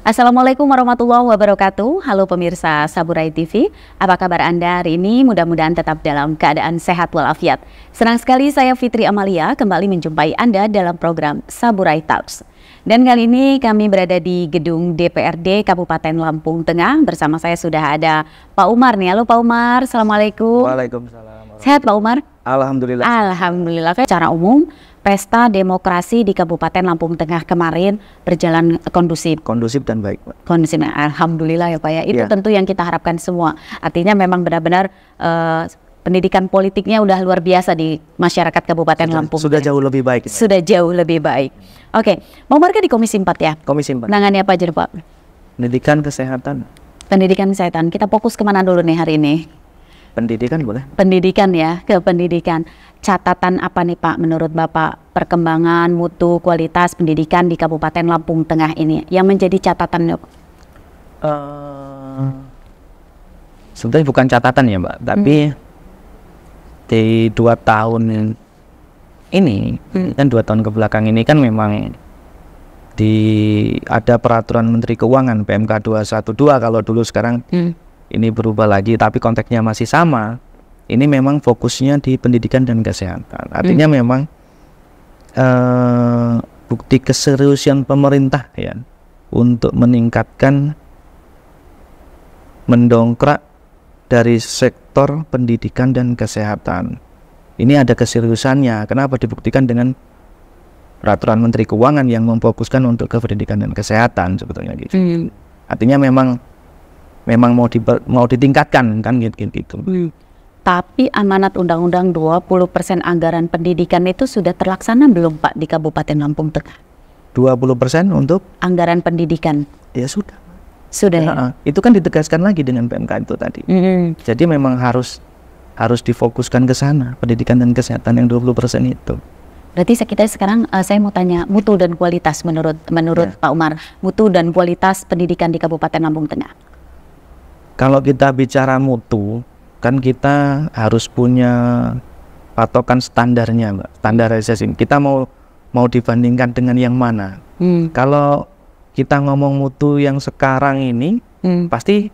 Assalamualaikum warahmatullahi wabarakatuh. Halo pemirsa Saburai TV, apa kabar Anda hari ini? Mudah-mudahan tetap dalam keadaan sehat walafiat. Senang sekali saya Fitri Amalia kembali menjumpai Anda dalam program Saburai Talks. Dan kali ini kami berada di gedung DPRD Kabupaten Lampung Tengah. Bersama saya sudah ada Pak Umar nih. Halo Pak Umar, Assalamualaikum. Waalaikumsalam. Sehat Pak Umar? Alhamdulillah. Alhamdulillah. Secara umum, pesta demokrasi di Kabupaten Lampung Tengah kemarin berjalan kondusif. Kondusif dan baik, Pak. Kondusif, alhamdulillah ya Pak ya. Itu tentu yang kita harapkan semua. Artinya memang benar-benar pendidikan politiknya udah luar biasa di masyarakat Kabupaten Lampung. Sudah jauh lebih baik. Sudah jauh lebih baik. Oke, Pak Umar di Komisi 4 ya? Komisi 4. Nangani apa aja Pak? Pendidikan, kesehatan. Pendidikan, kesehatan. Kita fokus kemana dulu nih hari ini? Pendidikan boleh? Pendidikan ya, ke pendidikan. Catatan apa nih Pak menurut Bapak perkembangan mutu kualitas pendidikan di Kabupaten Lampung Tengah ini yang menjadi catatannya Pak? Sebenarnya bukan catatan ya Mbak, tapi di 2 tahun ini, kan 2 tahun kebelakang ini kan memang ada peraturan Menteri Keuangan PMK 212 kalau dulu, sekarang ini berubah lagi tapi konteksnya masih sama. Ini memang fokusnya di pendidikan dan kesehatan. Artinya memang bukti keseriusan pemerintah ya untuk meningkatkan, mendongkrak dari sektor pendidikan dan kesehatan. Ini ada keseriusannya. Kenapa? Dibuktikan dengan peraturan Menteri Keuangan yang memfokuskan untuk ke pendidikan dan kesehatan sebetulnya gitu. Artinya memang mau ditingkatkan kan gitu. Tapi amanat undang-undang 20% anggaran pendidikan itu sudah terlaksana belum Pak di Kabupaten Lampung Tengah? 20% untuk anggaran pendidikan? Ya sudah. Sudah ya? Itu kan ditegaskan lagi dengan PMK itu tadi. Jadi memang harus difokuskan ke sana, pendidikan dan kesehatan yang 20% itu. Berarti sekarang saya mau tanya mutu dan kualitas menurut Pak Umar, mutu dan kualitas pendidikan di Kabupaten Lampung Tengah. Kalau kita bicara mutu, kan kita harus punya patokan standarnya, Mbak. Standarisasi. Kita mau dibandingkan dengan yang mana? Kalau kita ngomong mutu yang sekarang ini, pasti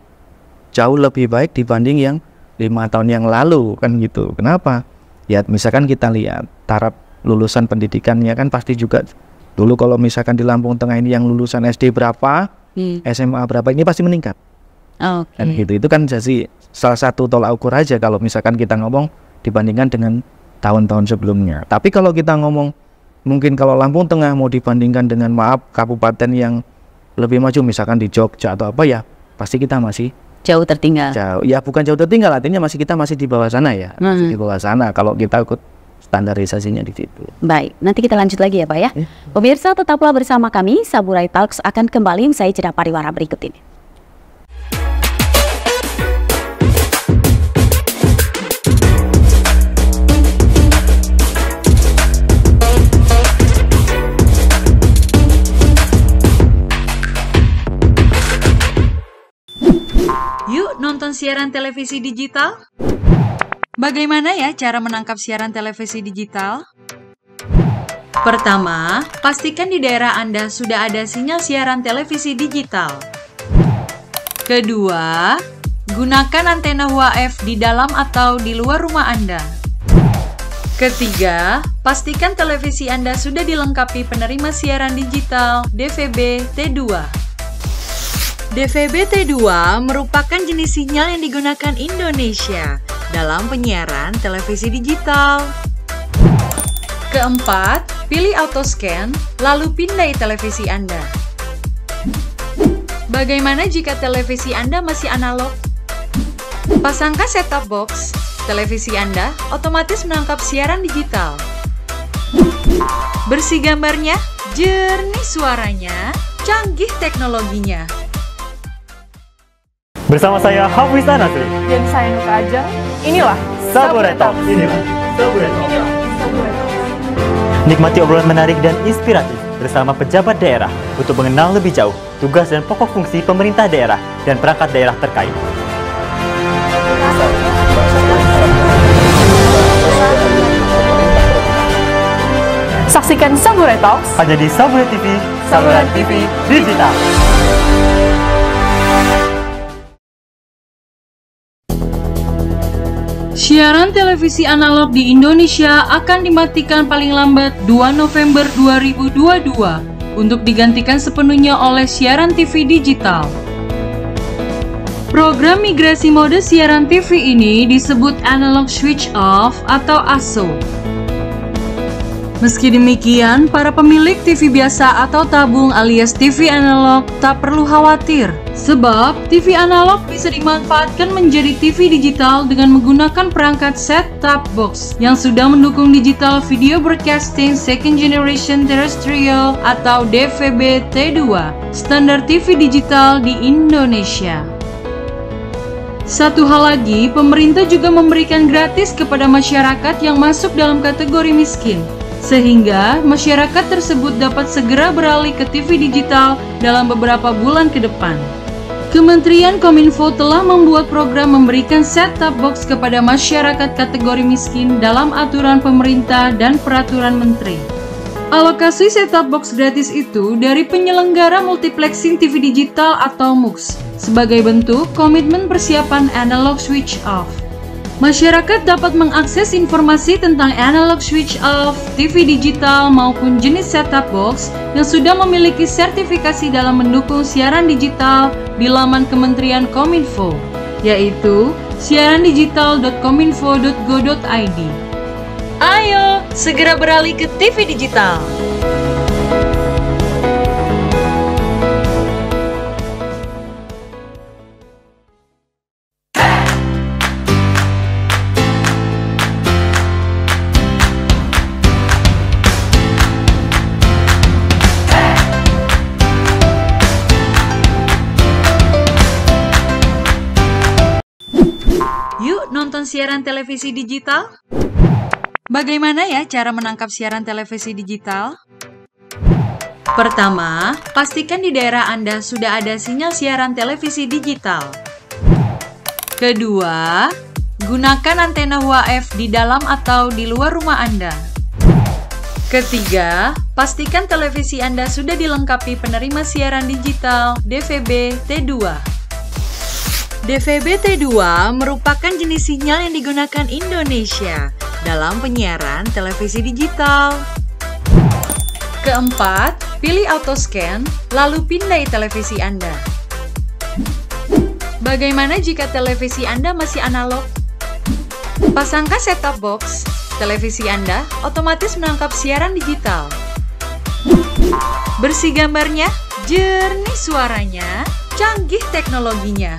jauh lebih baik dibanding yang 5 tahun yang lalu kan gitu. Kenapa? Ya misalkan kita lihat taraf lulusan pendidikannya kan pasti juga dulu kalau misalkan di Lampung Tengah ini yang lulusan SD berapa, SMA berapa, ini pasti meningkat. Dan gitu, itu kan jadi salah satu tolak ukur aja kalau misalkan kita ngomong dibandingkan dengan tahun-tahun sebelumnya. Tapi kalau kita ngomong mungkin kalau Lampung Tengah mau dibandingkan dengan kabupaten yang lebih maju misalkan di Jogja atau apa, ya pasti kita masih jauh tertinggal. Ya bukan jauh tertinggal, artinya kita masih di bawah sana ya. Di bawah sana kalau kita ikut standarisasinya di situ. Baik, nanti kita lanjut lagi ya Pak ya. Pemirsa tetaplah bersama kami, Saburai Talks akan kembali usai jeda pariwara berikut ini. Yuk nonton siaran televisi digital? Bagaimana ya cara menangkap siaran televisi digital? Pertama, pastikan di daerah Anda sudah ada sinyal siaran televisi digital. Kedua, gunakan antena UHF di dalam atau di luar rumah Anda. Ketiga, pastikan televisi Anda sudah dilengkapi penerima siaran digital DVB T2. DVB T2 merupakan jenis sinyal yang digunakan Indonesia dalam penyiaran televisi digital. Keempat, pilih autoscan, lalu pindai televisi Anda. Bagaimana jika televisi Anda masih analog? Pasangkan set-top box, televisi Anda otomatis menangkap siaran digital. Bersih gambarnya, jernih suaranya, canggih teknologinya. Bersama saya Hafiz Anasri dan saya Nuka Ajeng. Inilah Saburai Talks. Nikmati obrolan menarik dan inspiratif bersama pejabat daerah untuk mengenal lebih jauh tugas dan pokok fungsi pemerintah daerah dan perangkat daerah terkait. Saksikan Saburai Talks hanya di Saburai TV, Saluran TV Digital. Siaran televisi analog di Indonesia akan dimatikan paling lambat 2 November 2022 untuk digantikan sepenuhnya oleh siaran TV digital. Program migrasi mode siaran TV ini disebut Analog Switch Off atau ASO. Meski demikian, para pemilik TV biasa atau tabung alias TV analog tak perlu khawatir, sebab TV analog bisa dimanfaatkan menjadi TV digital dengan menggunakan perangkat set-top box yang sudah mendukung digital video broadcasting second generation terrestrial atau DVB T2, standar TV digital di Indonesia. Satu hal lagi, pemerintah juga memberikan gratis kepada masyarakat yang masuk dalam kategori miskin, sehingga masyarakat tersebut dapat segera beralih ke TV digital dalam beberapa bulan ke depan. Kementerian Kominfo telah membuat program memberikan set-top box kepada masyarakat kategori miskin dalam aturan pemerintah dan peraturan menteri. Alokasi set-top box gratis itu dari penyelenggara multiplexing TV digital atau MUX sebagai bentuk komitmen persiapan analog switch off. Masyarakat dapat mengakses informasi tentang analog switch off, TV digital maupun jenis set-top box yang sudah memiliki sertifikasi dalam mendukung siaran digital di laman Kementerian Kominfo, yaitu siarandigital.kominfo.go.id. Ayo, segera beralih ke TV digital! Yuk nonton siaran televisi digital? Bagaimana ya cara menangkap siaran televisi digital? Pertama, pastikan di daerah Anda sudah ada sinyal siaran televisi digital. Kedua, gunakan antena UHF di dalam atau di luar rumah Anda. Ketiga, pastikan televisi Anda sudah dilengkapi penerima siaran digital DVB T2. DVB T2 merupakan jenis sinyal yang digunakan Indonesia dalam penyiaran televisi digital. Keempat, pilih auto scan, lalu pindai televisi Anda. Bagaimana jika televisi Anda masih analog? Pasangkan set-top box, televisi Anda otomatis menangkap siaran digital. Bersih gambarnya, jernih suaranya, canggih teknologinya.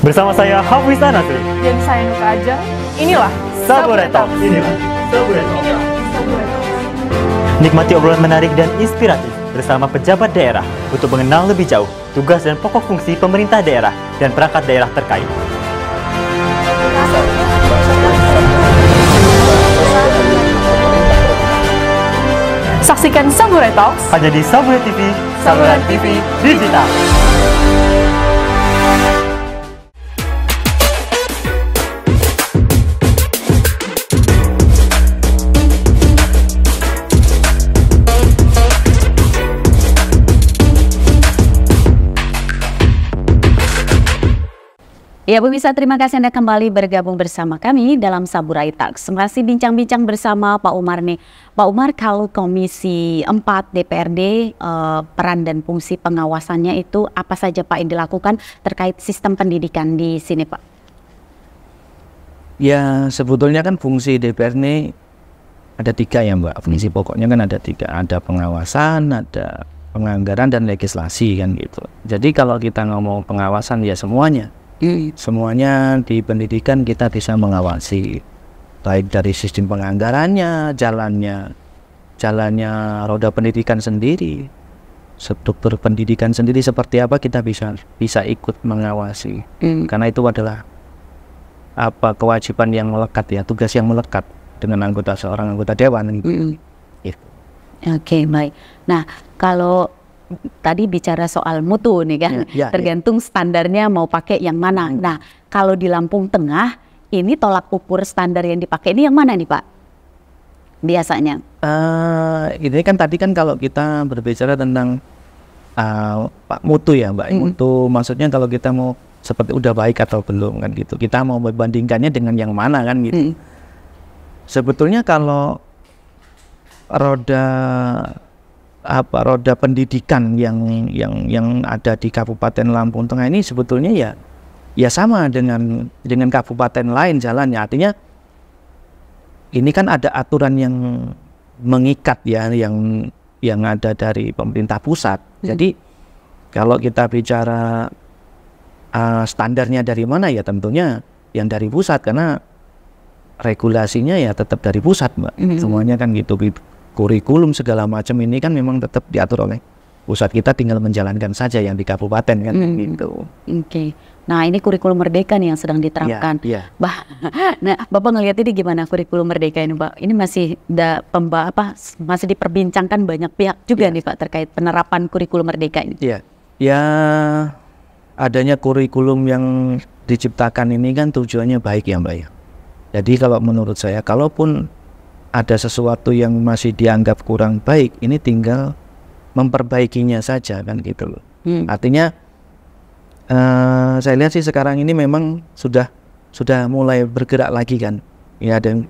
Bersama saya Hafiz Anasri dan saya Nuka Ajeng. Inilah Saburai Talks. Nikmati obrolan menarik dan inspiratif bersama pejabat daerah untuk mengenal lebih jauh tugas dan pokok fungsi pemerintah daerah dan perangkat daerah terkait. Saksikan Saburai Talks hanya di Saburai TV, Saluran TV Digital. Ya pemirsa, terima kasih Anda kembali bergabung bersama kami dalam Saburai Talks. Masih bincang-bincang bersama Pak Umar nih. Pak Umar, kalau Komisi 4 DPRD, peran dan fungsi pengawasannya itu apa saja Pak yang dilakukan terkait sistem pendidikan di sini Pak? Ya sebetulnya kan fungsi DPR ini ada 3 ya Mbak. Fungsi pokoknya kan ada 3. Ada pengawasan, ada penganggaran dan legislasi kan gitu. Jadi kalau kita ngomong pengawasan ya semuanya. Semuanya di pendidikan kita bisa mengawasi, baik dari sistem penganggarannya, jalannya roda pendidikan sendiri, struktur pendidikan sendiri seperti apa kita bisa ikut mengawasi. Karena itu adalah kewajiban yang melekat ya, tugas yang melekat dengan seorang anggota dewan. Oke, baik. Nah, kalau tadi bicara soal mutu nih kan, tergantung standarnya mau pakai yang mana. Nah, kalau di Lampung Tengah ini tolak ukur standar yang dipakai ini yang mana nih Pak? biasanya? Ini kan tadi kan kalau kita berbicara tentang mutu ya Mbak, mutu maksudnya kalau kita mau seperti udah baik atau belum kan gitu, kita mau membandingkannya dengan yang mana kan gitu. Sebetulnya kalau roda pendidikan yang ada di Kabupaten Lampung Tengah ini sebetulnya ya sama dengan kabupaten lain jalannya. Artinya ini kan ada aturan yang mengikat ya, yang ada dari pemerintah pusat. Jadi kalau kita bicara standarnya dari mana, ya tentunya yang dari pusat, karena regulasinya ya tetap dari pusat Mbak. Semuanya kan gitu, kurikulum segala macam ini kan memang tetap diatur oleh pusat, kita tinggal menjalankan saja yang di kabupaten kan gitu. Oke. Nah, ini kurikulum merdeka nih yang sedang diterapkan. Iya. Nah, Bapak ngelihat ini gimana kurikulum merdeka ini, Pak? Ini masih masih diperbincangkan banyak pihak juga nih Pak terkait penerapan kurikulum merdeka ini. Iya. Ya, adanya kurikulum yang diciptakan ini kan tujuannya baik ya Mbak ya. Jadi kalau menurut saya, kalaupun ada sesuatu yang masih dianggap kurang baik, ini tinggal memperbaikinya saja kan gitu loh. Artinya saya lihat sih sekarang ini memang sudah mulai bergerak lagi kan. Ya, dan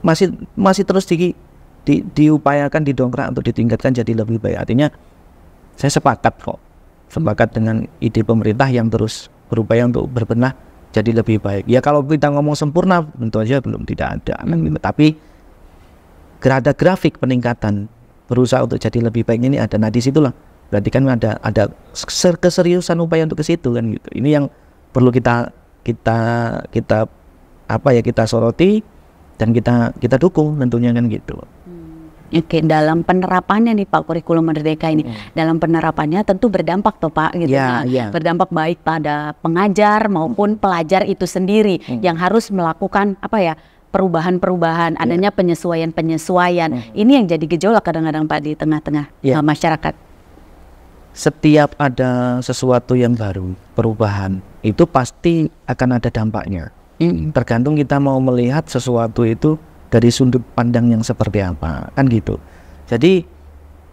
masih terus diupayakan, didongkrak untuk ditingkatkan jadi lebih baik. Artinya saya sepakat dengan ide pemerintah yang terus berupaya untuk berbenah jadi lebih baik. Ya kalau kita ngomong sempurna tentu aja belum, tidak ada. Tapi ada grafik peningkatan, berusaha untuk jadi lebih baik ini ada. Nah disitulah berarti kan ada keseriusan upaya untuk ke situ kan gitu. Ini yang perlu kita soroti dan kita dukung tentunya kan gitu. Oke, dalam penerapannya nih Pak kurikulum merdeka ini, dalam penerapannya tentu berdampak toh Pak gitu ya. Berdampak baik pada pengajar maupun pelajar itu sendiri yang harus melakukan perubahan-perubahan, adanya penyesuaian-penyesuaian. Ini yang jadi gejolak kadang-kadang Pak di tengah-tengah masyarakat. Setiap ada sesuatu yang baru, perubahan, itu pasti akan ada dampaknya. Tergantung kita mau melihat sesuatu itu dari sudut pandang yang seperti apa, kan gitu. Jadi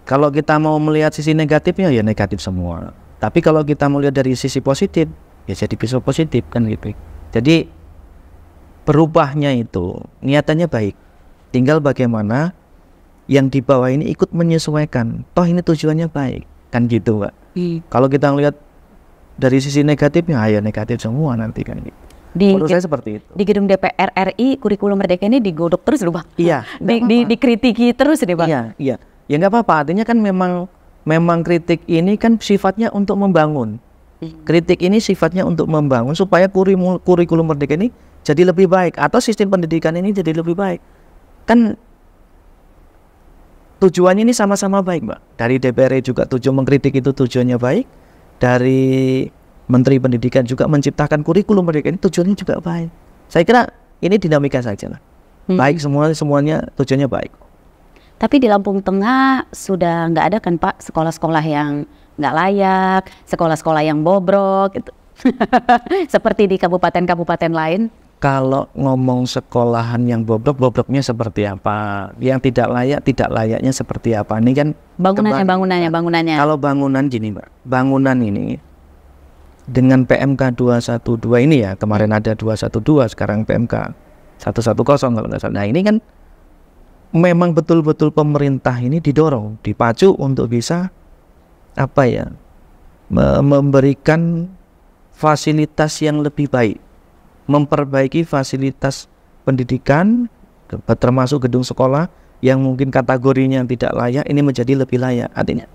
kalau kita mau melihat sisi negatifnya ya negatif semua. Tapi kalau kita mau lihat dari sisi positif, ya jadi bisa positif kan gitu. Jadi berubahnya itu niatannya baik. Tinggal bagaimana yang di bawah ini ikut menyesuaikan. Toh ini tujuannya baik, kan gitu Pak. Kalau kita melihat dari sisi negatifnya, ya negatif semua nanti kan gitu. Menurut saya seperti itu. Di gedung DPR RI kurikulum merdeka ini digodok terus loh Pak. Iya. Dikritiki terus nih Pak. Iya. Ya nggak apa-apa. Artinya kan memang kritik ini kan sifatnya untuk membangun. Kritik ini sifatnya untuk membangun supaya kurikulum merdeka ini jadi lebih baik, atau sistem pendidikan ini jadi lebih baik. Kan tujuannya ini sama-sama baik Mbak. Dari DPR juga tujuan mengkritik itu tujuannya baik. Dari Menteri Pendidikan juga menciptakan kurikulum merdeka ini tujuannya juga baik. Saya kira ini dinamika saja lah. Baik semuanya tujuannya baik. Tapi di Lampung Tengah sudah nggak ada kan Pak sekolah-sekolah yang nggak layak, sekolah-sekolah yang bobrok gitu. Seperti di kabupaten-kabupaten lain. Kalau ngomong sekolahan yang bobroknya seperti apa, yang tidak layaknya seperti apa, ini kan bangunannya. Kalau bangunan gini Mbak, bangunan ini dengan PMK 212 ini ya, kemarin ada 212, sekarang PMK 110 kalau nggak salah. Nah ini kan memang betul-betul pemerintah ini dipacu untuk bisa memberikan fasilitas yang lebih baik, memperbaiki fasilitas pendidikan, termasuk gedung sekolah yang mungkin kategorinya tidak layak, ini menjadi lebih layak. Artinya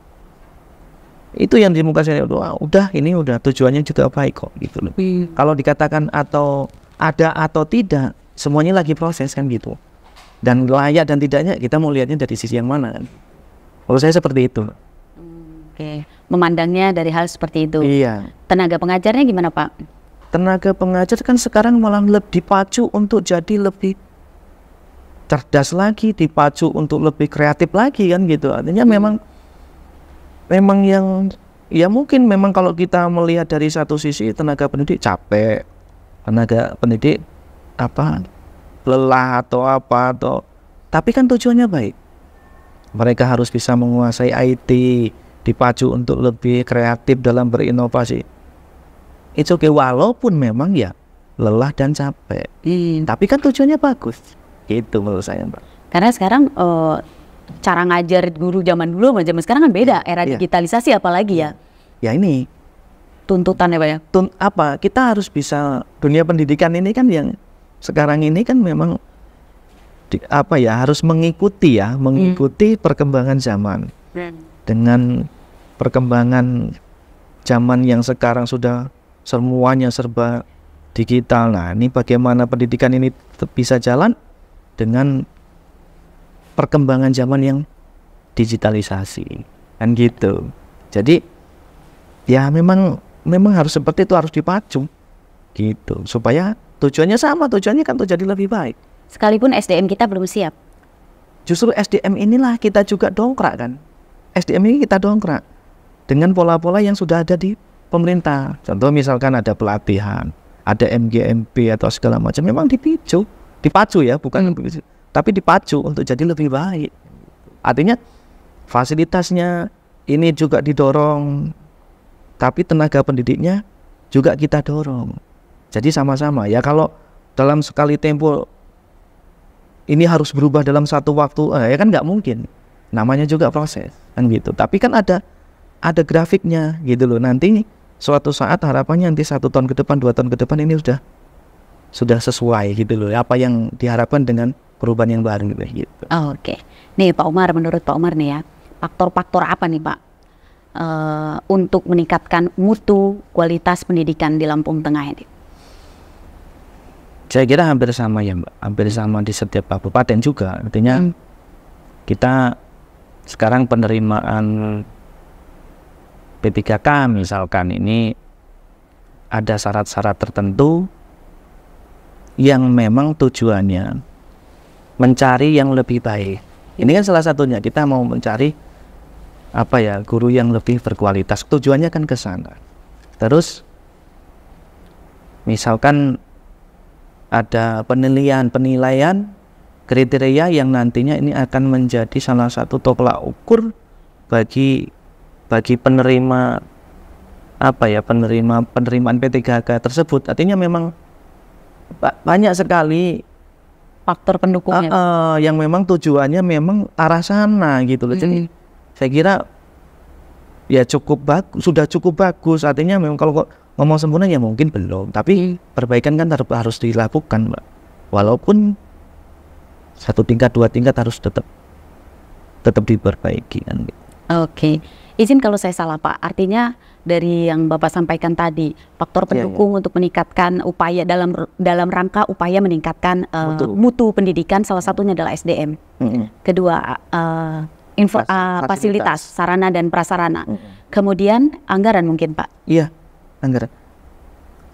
itu yang dimungkinkan, udah tujuannya juga baik kok gitu loh. Kalau dikatakan atau tidak, semuanya lagi proses kan gitu. Dan layak dan tidaknya kita mau lihatnya dari sisi yang mana kan. Kalau saya seperti itu. Oke, memandangnya dari hal seperti itu. Iya. Tenaga pengajarnya gimana Pak? Tenaga pengajar kan sekarang malah dipacu untuk jadi lebih cerdas lagi, dipacu untuk lebih kreatif lagi kan gitu. Artinya memang yang ya mungkin memang kalau kita melihat dari satu sisi tenaga pendidik capek, tenaga pendidik lelah atau Tapi kan tujuannya baik. Mereka harus bisa menguasai IT, dipacu untuk lebih kreatif dalam berinovasi. It's okay, walaupun memang ya lelah dan capek. Tapi kan tujuannya bagus. Gitu menurut saya, Mbak. Karena sekarang cara ngajar guru zaman dulu sama zaman sekarang kan beda. Era Iya. digitalisasi apalagi ya. Ya ini Tuntutannya banyak. kita harus bisa, dunia pendidikan ini kan yang sekarang ini kan memang harus mengikuti perkembangan zaman. Dengan perkembangan zaman yang sekarang sudah semuanya serba digital. Nah, ini bagaimana pendidikan ini bisa jalan dengan perkembangan zaman yang digitalisasi, kan gitu. Jadi ya memang harus seperti itu, harus dipacu gitu, supaya tujuannya sama, tujuannya kan untuk jadi lebih baik. Sekalipun SDM kita belum siap. Justru SDM inilah kita juga dongkrak kan. SDM ini kita dongkrak dengan pola-pola yang sudah ada di pemerintah. Contoh misalkan ada pelatihan, ada MGMP atau segala macam, memang dipacu ya, bukan tapi dipacu untuk jadi lebih baik. Artinya fasilitasnya ini juga didorong, tapi tenaga pendidiknya juga kita dorong. Jadi sama-sama ya, kalau dalam sekali tempo ini harus berubah dalam satu waktu, ya kan nggak mungkin. Namanya juga proses, kan gitu. Tapi kan ada grafiknya gitu loh. Nanti suatu saat harapannya nanti 1 tahun ke depan, 2 tahun ke depan ini sudah sesuai gitu loh. Apa yang diharapkan dengan perubahan yang baru gitu. Oke. Nih Pak Umar, menurut Pak Umar nih ya, faktor-faktor apa nih Pak untuk meningkatkan mutu kualitas pendidikan di Lampung Tengah ini? Saya kira hampir sama ya Mbak, hampir sama di setiap kabupaten juga. Artinya kita sekarang penerimaan P3K misalkan ini ada syarat-syarat tertentu yang memang tujuannya mencari yang lebih baik. Ini kan salah satunya, kita mau mencari guru yang lebih berkualitas. Tujuannya kan ke sana. Terus misalkan ada penilaian kriteria yang nantinya ini akan menjadi salah satu tolak ukur bagi penerimaan P3K tersebut. Artinya memang banyak sekali Faktor pendukungnya. yang memang tujuannya memang arah sana gitu loh. Jadi saya kira ya sudah cukup bagus. Artinya memang kalau ngomong sempurna ya mungkin belum, tapi perbaikan kan harus dilakukan, Mbak. Walaupun 1 tingkat 2 tingkat harus tetap diperbaiki kan. Oke. Izin kalau saya salah Pak, artinya dari yang Bapak sampaikan tadi, faktor pendukung untuk meningkatkan upaya dalam rangka upaya meningkatkan mutu pendidikan, salah satunya adalah SDM. Kedua fasilitas, sarana dan prasarana. Kemudian anggaran mungkin Pak. Iya, anggaran.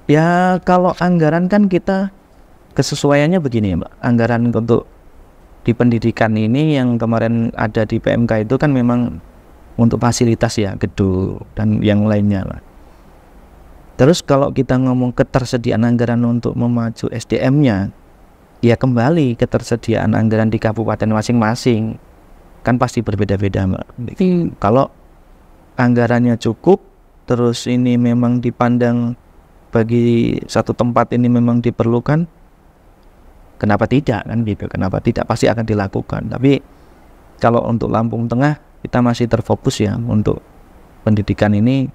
Ya kalau anggaran kan kita kesesuaiannya begini Mbak. Anggaran untuk di pendidikan ini yang kemarin ada di PMK itu kan memang untuk fasilitas ya, gedung dan yang lainnya lah. Terus kalau kita ngomong ketersediaan anggaran untuk memacu SDM-nya, ya kembali ketersediaan anggaran di kabupaten masing-masing kan pasti berbeda-beda Mbak. Kalau anggarannya cukup, terus ini memang dipandang bagi satu tempat ini memang diperlukan, kenapa tidak kan gitu? Kenapa tidak, pasti akan dilakukan. Tapi kalau untuk Lampung Tengah kita masih terfokus ya untuk pendidikan ini,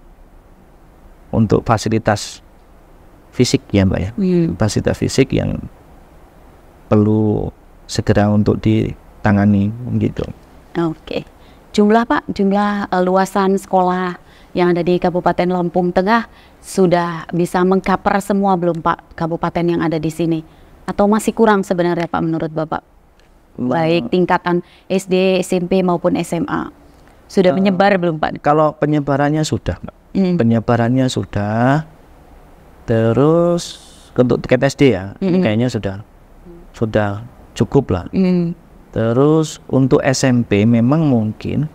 untuk fasilitas fisik ya Mbak ya, fasilitas fisik yang perlu segera untuk ditangani gitu. Oke. Jumlah luasan sekolah yang ada di Kabupaten Lampung Tengah sudah bisa mengcover semua belum Pak kabupaten yang ada di sini? Atau masih kurang sebenarnya Pak menurut Bapak? Baik tingkatan SD, SMP maupun SMA. Sudah menyebar belum Pak? Kalau penyebarannya sudah Mbak. Penyebarannya sudah. Terus untuk tiket SD ya, kayaknya sudah cukup lah. Terus untuk SMP memang mungkin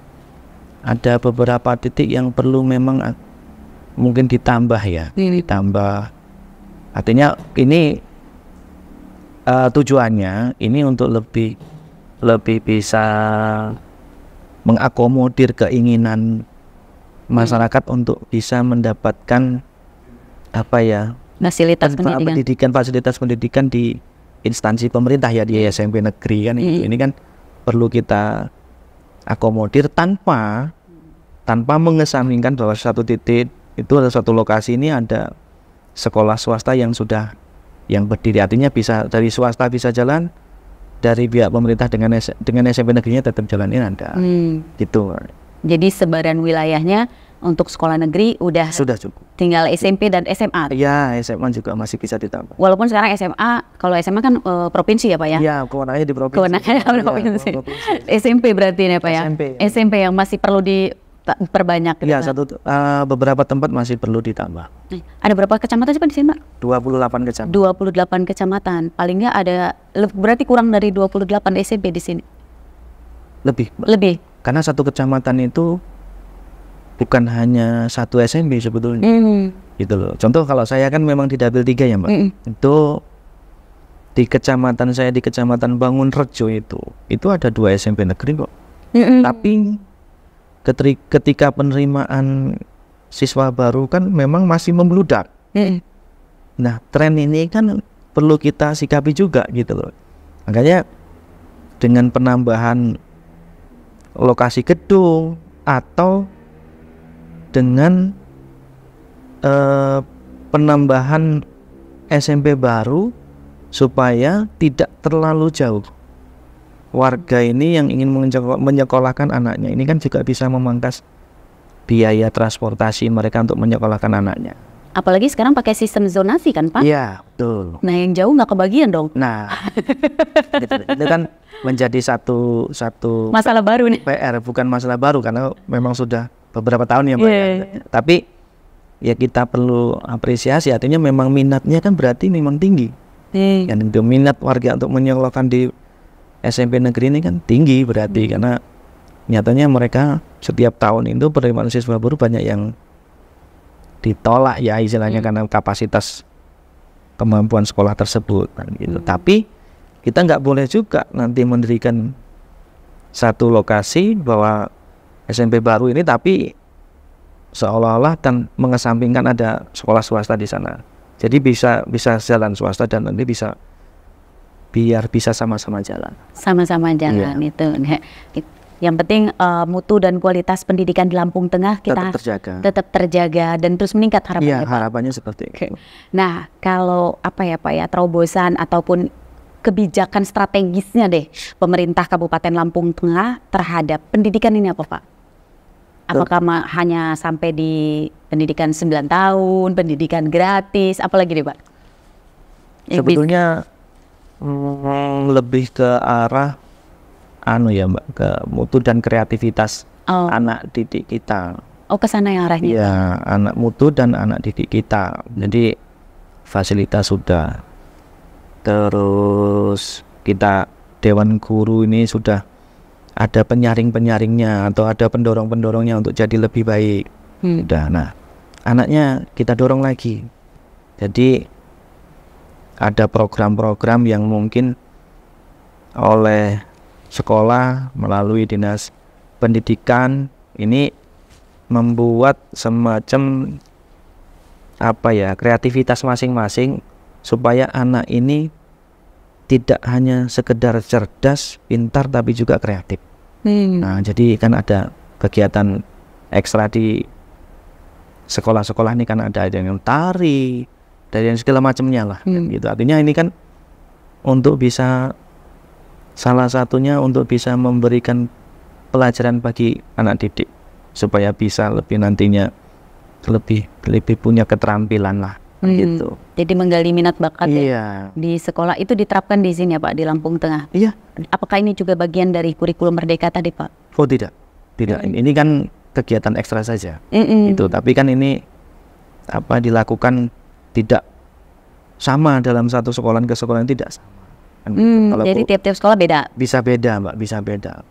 ada beberapa titik yang perlu memang mungkin ditambah ya, ditambah. Artinya ini tujuannya ini untuk lebih lebih bisa mengakomodir keinginan masyarakat untuk bisa mendapatkan apa ya, Fasilitas pendidikan. fasilitas pendidikan di instansi pemerintah ya, di SMP negeri kan itu. Ini kan perlu kita akomodir tanpa mengesampingkan bahwa satu titik itu ada satu lokasi ini ada sekolah swasta yang berdiri, artinya bisa dari swasta bisa jalan, dari pihak pemerintah dengan SMP negerinya tetap jalanin ada. Gitu. Jadi sebaran wilayahnya untuk sekolah negeri sudah cukup. Tinggal SMP dan SMA. Ya, SMA juga masih bisa ditambah. Walaupun sekarang SMA, kalau SMA kan provinsi ya Pak ya? Ya, kewenangannya di provinsi. Kewenangannya di provinsi. SMP berarti ya Pak ya? SMP yang masih perlu diperbanyak gitu. Ya, beberapa tempat masih perlu ditambah. Ada berapa kecamatan sih Pak di sini Pak? 28 kecamatan. 28 kecamatan. Paling nggak berarti kurang dari 28 SMP di sini. Lebih. Karena satu kecamatan itu bukan hanya satu SMP sebetulnya. Gitu loh. Contoh kalau saya kan memang di Dapil 3 ya Mbak. Itu di kecamatan saya, di Kecamatan Bangunrejo itu ada 2 SMP negeri kok. Tapi ketika penerimaan siswa baru kan memang masih membludak. Nah, tren ini kan perlu kita sikapi juga gitu loh. Makanya dengan penambahan lokasi gedung atau dengan penambahan SMP baru supaya tidak terlalu jauh warga ini yang ingin menyekolahkan anaknya, ini kan juga bisa memangkas biaya transportasi mereka untuk menyekolahkan anaknya. Apalagi sekarang pakai sistem zonasi kan Pak? Iya, betul. Nah yang jauh nggak kebagian dong. Nah itu kan menjadi satu masalah baru nih. PR, bukan masalah baru karena memang sudah beberapa tahun ya Mbak. Tapi ya kita perlu apresiasi, artinya memang minatnya kan berarti memang tinggi. Dan itu minat warga untuk menyekolahkan di SMP negeri ini kan tinggi berarti, karena nyatanya mereka setiap tahun itu penerimaan siswa baru banyak yang ditolak ya istilahnya karena kapasitas kemampuan sekolah tersebut gitu. Tapi kita nggak boleh juga nanti mendirikan satu lokasi bahwa SMP baru ini tapi seolah-olah kan mengesampingkan ada sekolah swasta di sana. Jadi bisa jalan swasta dan nanti biar bisa sama-sama jalan. Sama-sama jalan itu. Yang penting mutu dan kualitas pendidikan di Lampung Tengah kita tetap terjaga dan terus meningkat harapannya. Iya, harapannya seperti itu. Nah, kalau apa ya Pak ya, terobosan ataupun kebijakan strategisnya deh pemerintah Kabupaten Lampung Tengah terhadap pendidikan ini apa Pak? Apakah hanya sampai di pendidikan 9 tahun, pendidikan gratis, apalagi nih Pak? Sebetulnya lebih ke arah ya Mbak, ke mutu dan kreativitas anak didik kita. Oh, ke sana yang arahnya? Iya, anak mutu dan anak didik kita. Jadi fasilitas sudah, terus kita Dewan Guru ini sudah ada penyaring-penyaringnya atau ada pendorong-pendorongnya untuk jadi lebih baik. Udah, nah anaknya kita dorong lagi. Jadi ada program-program yang mungkin oleh sekolah melalui dinas pendidikan ini membuat semacam kreativitas masing-masing supaya anak ini tidak hanya sekedar cerdas, pintar, tapi juga kreatif. Nah, jadi kan ada kegiatan ekstra di sekolah-sekolah ini, kan ada yang tari, dari yang segala macamnya lah, gitu. Artinya ini kan untuk bisa, salah satunya untuk bisa memberikan pelajaran bagi anak didik supaya bisa lebih nantinya lebih punya keterampilan lah, gitu. Jadi menggali minat bakat di sekolah itu diterapkan di sini ya Pak, di Lampung Tengah. Iya. Apakah ini juga bagian dari kurikulum Merdeka tadi Pak? Oh tidak. Ini kan kegiatan ekstra saja. Itu. Tapi kan ini dilakukan tidak sama dalam satu sekolah ke sekolah yang tidak sama. Jadi tiap-tiap sekolah beda? Bisa beda Mbak,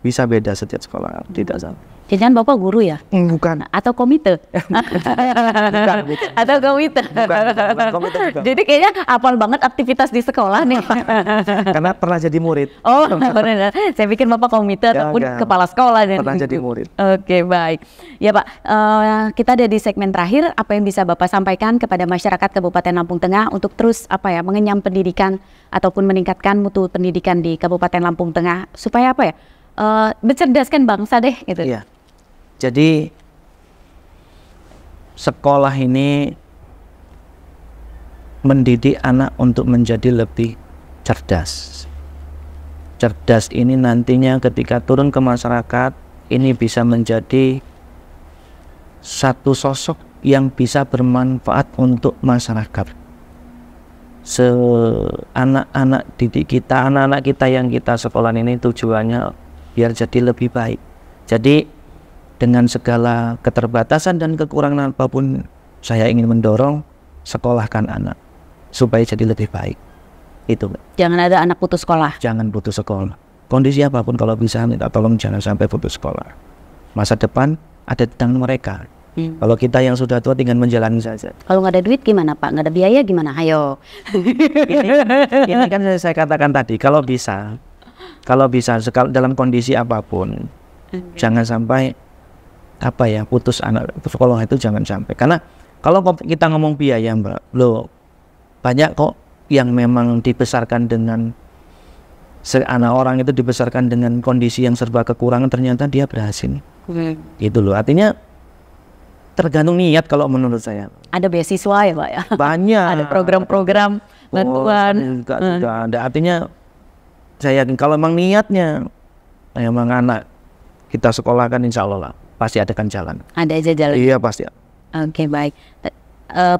bisa beda setiap sekolah, tidak sama. Jangan Bapak guru ya? Bukan. Atau komite? Bukan. Atau komite? Bukan komite juga. Jadi kayaknya hafal banget aktivitas di sekolah nih. Karena pernah jadi murid. Oh, benar. Saya pikir Bapak komite ataupun kepala sekolah. Pernah jadi murid. Oke, baik. Ya Pak, kita ada di segmen terakhir. Apa yang bisa Bapak sampaikan kepada masyarakat Kabupaten Lampung Tengah untuk terus mengenyam pendidikan ataupun meningkatkan mutu pendidikan di Kabupaten Lampung Tengah supaya mencerdaskan bangsa deh gitu. Iya. Jadi sekolah ini mendidik anak untuk menjadi lebih cerdas. Cerdas ini nantinya ketika turun ke masyarakat ini bisa menjadi satu sosok yang bisa bermanfaat untuk masyarakat. Anak-anak didik kita, anak-anak kita yang kita sekolah ini tujuannya biar jadi lebih baik. Jadi dengan segala keterbatasan dan kekurangan apapun, saya ingin mendorong sekolahkan anak supaya jadi lebih baik. Itu. Jangan ada anak putus sekolah. Jangan putus sekolah. Kondisi apapun kalau bisa minta tolong jangan sampai putus sekolah. Masa depan ada di tangan mereka. Kalau kita yang sudah tua tinggal menjalani saja. Kalau nggak ada duit gimana Pak? Nggak ada biaya gimana? Ayo. Ini kan saya katakan tadi, kalau bisa dalam kondisi apapun, jangan sampai putus anak sekolah itu jangan sampai. Karena kalau kita ngomong biaya Mbak, banyak kok yang memang dibesarkan dengan anak orang itu dibesarkan dengan kondisi yang serba kekurangan, ternyata dia berhasil. Gitu loh. Artinya tergantung niat kalau menurut saya. Ada beasiswa ya Pak ya? Banyak. Ada program-program bantuan. Juga ada. Artinya saya yakin kalau memang niatnya memang anak kita sekolahkan, insya Allah lah pasti adakan jalan. Ada aja jalan. Iya pasti. Oke, baik.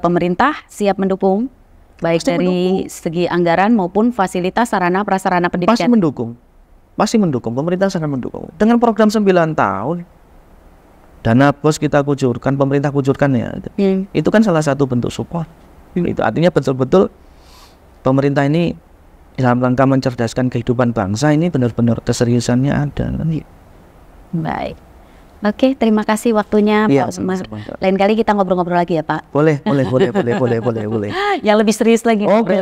Pemerintah siap mendukung baik pasti dari segi anggaran maupun fasilitas sarana prasarana pendidikan. Pasti mendukung. Pemerintah sangat mendukung. Dengan program 9 tahun dana bos kita kucurkan, pemerintah kucurkan ya. Itu kan salah satu bentuk support. Itu artinya betul-betul pemerintah ini dalam rangka mencerdaskan kehidupan bangsa ini benar-benar keseriusannya ada. Baik. Oke, terima kasih waktunya Pak Umar. Lain kali kita ngobrol-ngobrol lagi ya Pak. Boleh. Yang lebih serius lagi. Oke.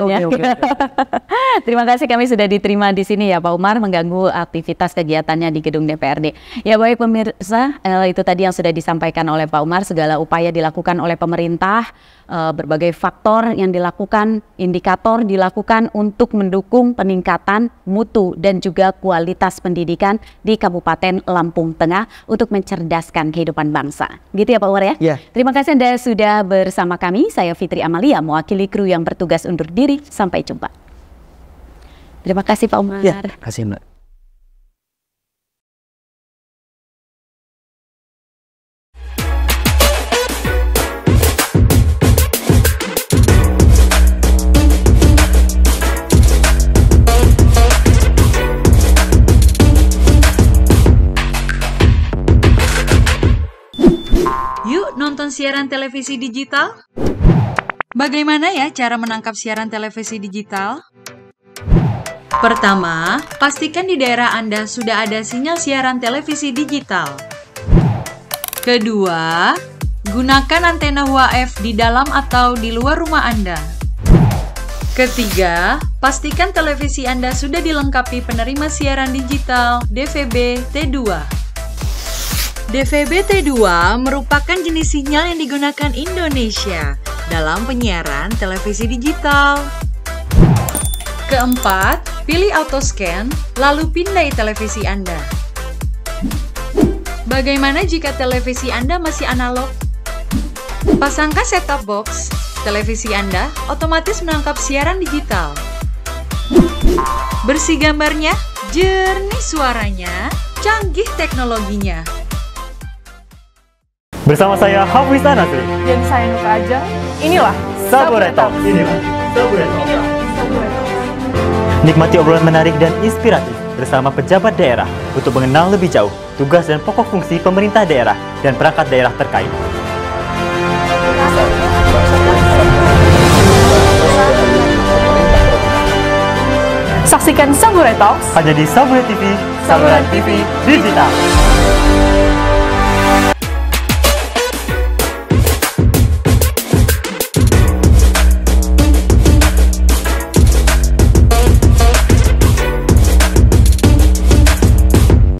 Terima kasih kami sudah diterima di sini ya Pak Umar, mengganggu aktivitas kegiatannya di gedung DPRD. Ya baik pemirsa, itu tadi yang sudah disampaikan oleh Pak Umar, segala upaya dilakukan oleh pemerintah, berbagai faktor yang dilakukan, indikator dilakukan untuk mendukung peningkatan mutu dan juga kualitas pendidikan di Kabupaten Lampung Tengah untuk mencerdaskan kehidupan bangsa. Gitu ya Pak Umar ya? Ya. Terima kasih Anda sudah bersama kami. Saya Fitri Amalia, mewakili kru yang bertugas undur diri. Sampai jumpa. Terima kasih Pak Umar. Ya, terima kasih Mbak. Yuk nonton siaran televisi digital. Bagaimana ya cara menangkap siaran televisi digital? Pertama, pastikan di daerah Anda sudah ada sinyal siaran televisi digital. Kedua, gunakan antena UHF di dalam atau di luar rumah Anda. Ketiga, pastikan televisi Anda sudah dilengkapi penerima siaran digital DVB T2. DVB T2 merupakan jenis sinyal yang digunakan Indonesia dalam penyiaran televisi digital. Keempat, pilih autoscan, lalu pindai televisi Anda. Bagaimana jika televisi Anda masih analog? Pasangkan set-top box, televisi Anda otomatis menangkap siaran digital. Bersih gambarnya, jernih suaranya, canggih teknologinya. Bersama saya Hafiz Anasri. Dan saya Nuka Ajeng. Inilah Saburai Talks. Nikmati obrolan menarik dan inspiratif bersama pejabat daerah untuk mengenal lebih jauh tugas dan pokok fungsi pemerintah daerah dan perangkat daerah terkait. Saksikan Saburai Talks hanya di Saburai TV, Saburai TV Digital.